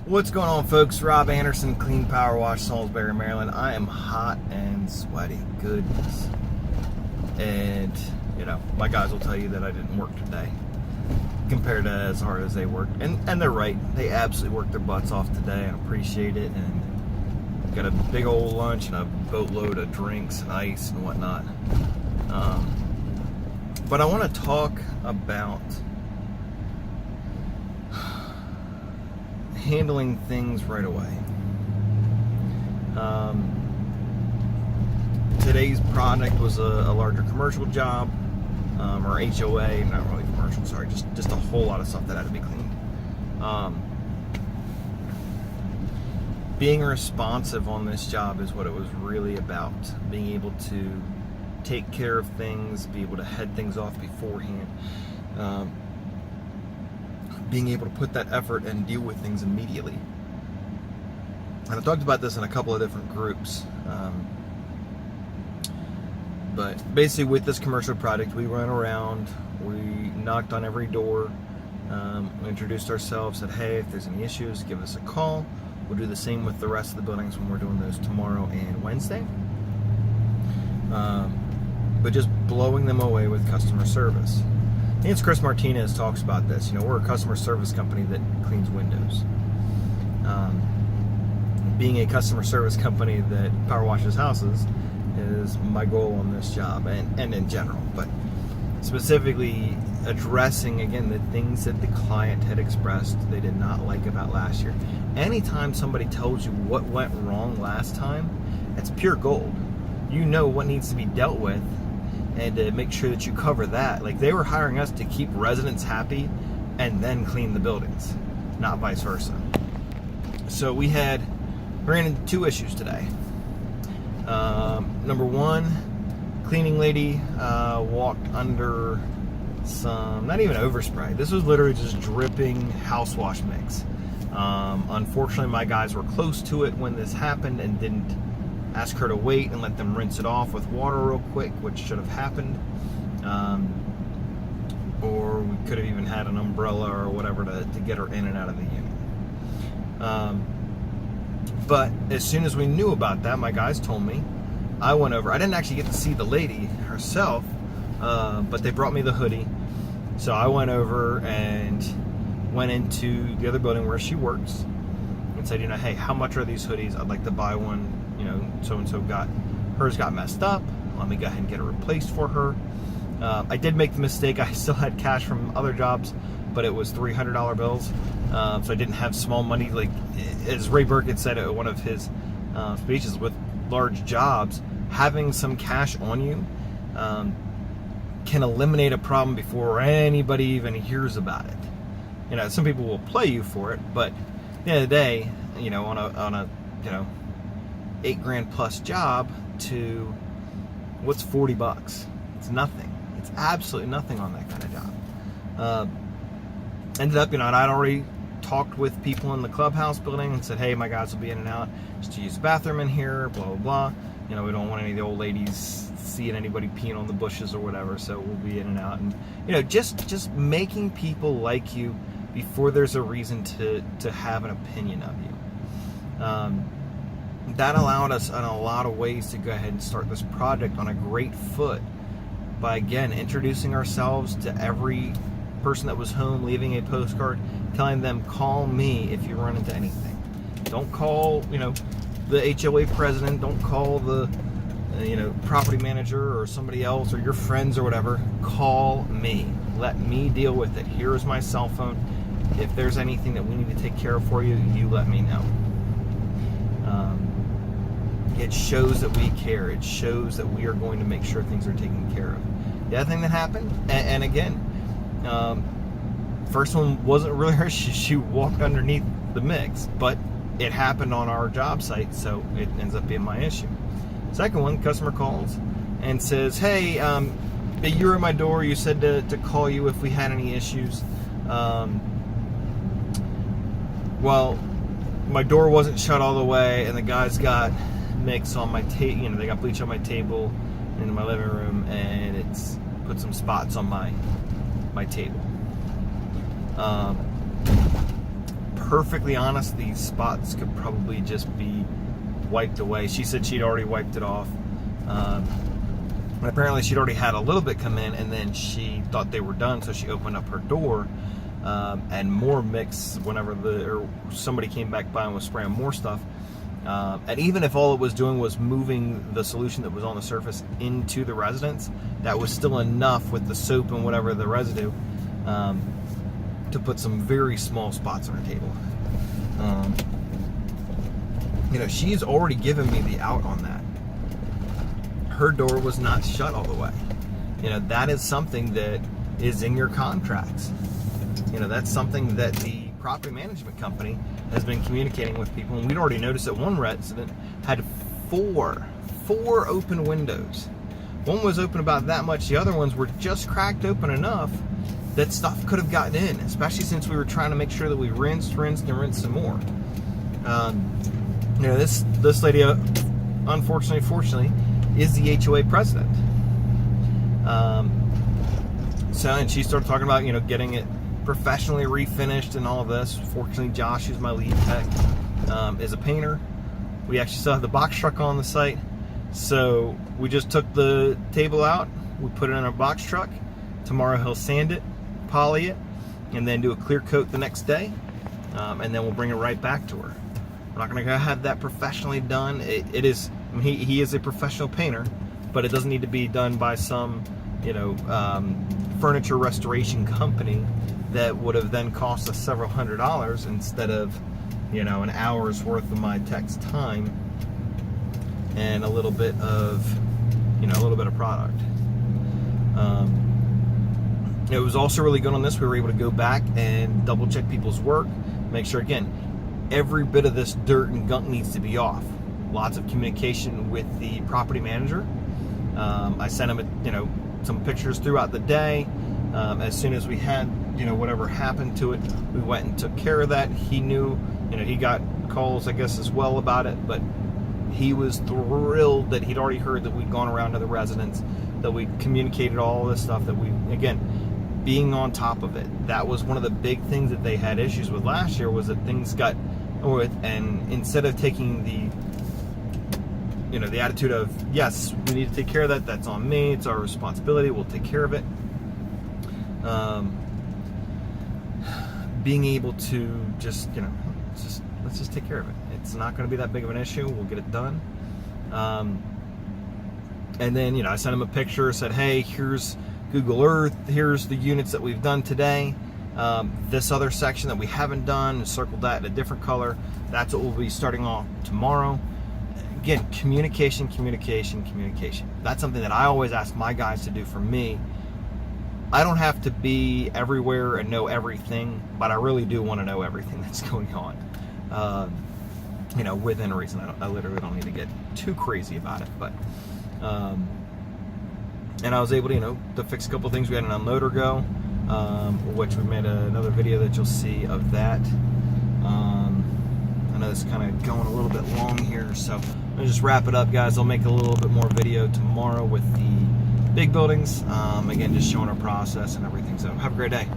What's going on, folks? Rob Anderson, Clean Power Wash, Salisbury, Maryland. I am hot and sweaty. Goodness. And, my guys will tell you that I didn't work today compared to as hard as they worked. And they're right. They absolutely worked their butts off today. I appreciate it. And got a big old lunch and a boatload of drinks and ice and whatnot. But I want to talk about handling things right away. Today's project was a larger commercial job, or HOA, not really commercial, sorry, just a whole lot of stuff that had to be cleaned. Being responsive on this job is what it was really about. Being able to take care of things, be able to head things off beforehand, being able to put that effort and deal with things immediately. And I've talked about this in a couple of different groups. But basically with this commercial project, we went around, we knocked on every door, we introduced ourselves, said, hey, if there's any issues, give us a call. We'll do the same with the rest of the buildings when we're doing those tomorrow and Wednesday. But just blowing them away with customer service. I think it's Chris Martinez talks about this. We're a customer service company that cleans windows. Being a customer service company that power washes houses is my goal on this job, and in general, but specifically addressing, again, the things that the client had expressed they did not like about last year. Anytime somebody tells you what went wrong last time, it's pure gold. You know what needs to be dealt with, and to make sure that you cover that. Like, they were hiring us to keep residents happy and then clean the buildings, not vice versa. So we ran into two issues today. Number one, cleaning lady walked under some, not even overspray. This was literally just dripping house wash mix. Unfortunately, my guys were close to it when this happened and didn't ask her to wait and let them rinse it off with water real quick, which should have happened. Or we could have even had an umbrella or whatever to get her in and out of the unit. But as soon as we knew about that, my guys told me. I went over. I didn't actually get to see the lady herself, but they brought me the hoodie. So I went over and went into the other building where she works and said, hey, how much are these hoodies? I'd like to buy one. So-and-so hers got messed up. Let me go ahead and get it replaced for her. I did make the mistake. I still had cash from other jobs, but it was $300 bills. So I didn't have small money. Like, as Ray Burkett said at one of his speeches, with large jobs, having some cash on you can eliminate a problem before anybody even hears about it. Some people will play you for it, but at the end of the day, on a $8,000 plus job to what's $40? It's nothing. It's absolutely nothing on that kind of job. Ended up, and I'd already talked with people in the clubhouse building and said, hey, my guys will be in and out just to use the bathroom in here, blah, blah, blah. We don't want any of the old ladies seeing anybody peeing on the bushes or whatever, so we'll be in and out. And, just making people like you before there's a reason to have an opinion of you. That allowed us in a lot of ways to go ahead and start this project on a great foot by, again, introducing ourselves to every person that was home, leaving a postcard, telling them, call me if you run into anything. Don't call, the HOA president. Don't call the, property manager or somebody else or your friends or whatever. Call me. Let me deal with it. Here is my cell phone. If there's anything that we need to take care of for you, you let me know. It shows that we care. It shows that we are going to make sure things are taken care of. The other thing that happened, and again, first one wasn't really her. She walked underneath the mix, but it happened on our job site, so it ends up being my issue. Second one, customer calls and says, hey, you were at my door. You said to call you if we had any issues. Well, my door wasn't shut all the way, and the guys got mix on my table. They got bleach on my table in my living room, and it's put some spots on my table. perfectly honest, these spots could probably just be wiped away. She said she'd already wiped it off. And apparently she'd already had a little bit come in, and then she thought they were done, so she opened up her door, and more mix whenever somebody came back by and was spraying more stuff. And even if all it was doing was moving the solution that was on the surface into the residence, that was still enough with the soap and whatever the residue to put some very small spots on her table. You know, she's already given me the out on that. Her door was not shut all the way. You know, that is something that is in your contracts. You know, that's something that the property management company has been communicating with people, and we'd already noticed that one resident had four open windows. One was open about that much, the other ones were just cracked open enough that stuff could have gotten in, especially since we were trying to make sure that we rinsed some more. You know, this lady, fortunately, is the HOA president. And she started talking about, you know, getting it professionally refinished and all of this. Fortunately, Josh, who's my lead tech, is a painter. We actually still have the box truck on the site, so we just took the table out, we put it in our box truck. Tomorrow he'll sand it, poly it, and then do a clear coat the next day, and then we'll bring it right back to her. We're not going to have that professionally done. It is, I mean, he is a professional painter, but it doesn't need to be done by some, you know, furniture restoration company that would have then cost us several $100s instead of, you know, an hour's worth of my tech's time and a little bit of product. It was also really good on this. We were able to go back and double check people's work, make sure, again, every bit of this dirt and gunk needs to be off. Lots of communication with the property manager. I sent him, you know, some pictures throughout the day. As soon as we had, you know, whatever happened to it, we went and took care of that. He knew, you know, he got calls, I guess, as well about it, but he was thrilled that he'd already heard that we'd gone around to the residents, that we communicated all this stuff, that we, again, being on top of it. That was one of the big things that they had issues with last year, was that things got with, and instead of taking the, you know, the attitude of, yes, we need to take care of that, that's on me, it's our responsibility, we'll take care of it. Being able to just, you know, let's just take care of it. It's not going to be that big of an issue. We'll get it done. And then, you know, I sent him a picture, said, hey, here's Google Earth, here's the units that we've done today. This other section that we haven't done, circled that in a different color. That's what we'll be starting off tomorrow. Again, communication. That's something that I always ask my guys to do for me. I don't have to be everywhere and know everything, but I really do want to know everything that's going on. You know, within reason. I literally don't need to get too crazy about it, but and I was able to, you know, to fix a couple things. We had an unloader go, which we made another video that you'll see of that. I know this is kind of going a little bit long here, so I'm gonna just wrap it up, guys. I'll make a little bit more video tomorrow with the big buildings. Again, just showing our process and everything. So have a great day.